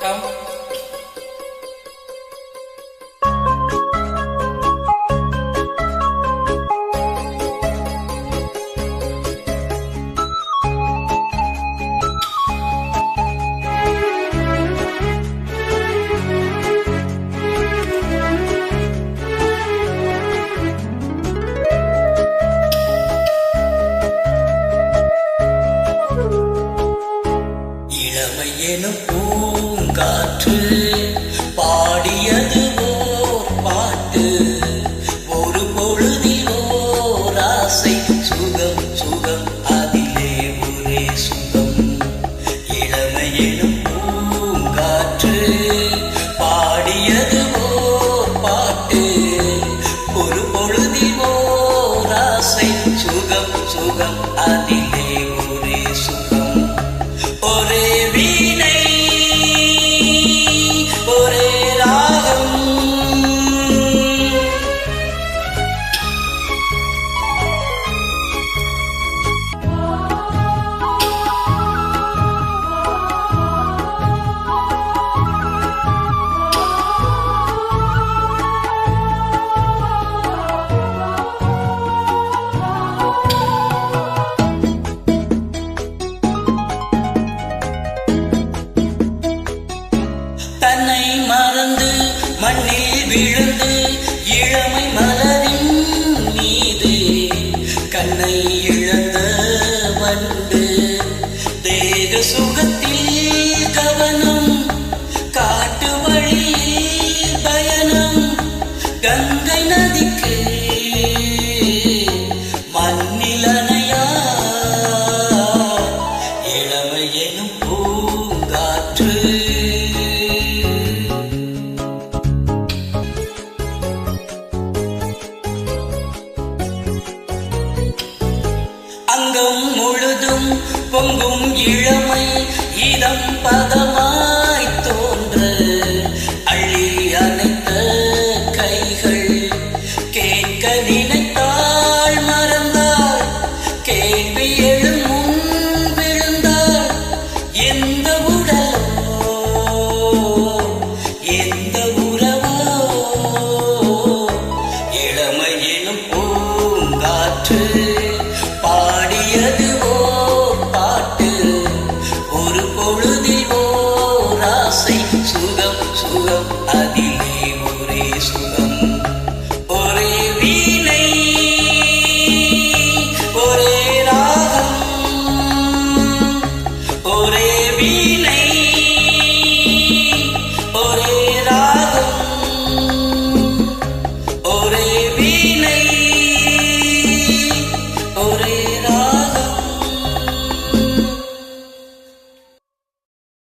Come. எனும் பூங்காற்று பாடியது ஓர் பாட்டு, ஒரு பொழுதில் ஓர் ஆசை, சுகம் சுகம் அதிலே ஒரே சுகம். இளமை எனும் பூங்காற்று பாடியது ஓர் பாட்டு, ஒரு பொழுதில் ஓர் ஆசை, சுகம் சுகம் அதிலே ஒரே சுகம். ஒரே வீணை ஒரே ராகம், தன்னை மறந்து மண்ணில் விழுந்து இளமை மலரின் மீது கண்ணை இழந்த வண்டு, தேக சுகத்தில் கவனம், காட்டு வழியில் பயணம், கங்கை நதிக்கு மண்ணில் அணையா இளமை எனும் பூங்காற்று. அங்கம் முழுதும் பொங்கும் இளமை, இதம் பதம்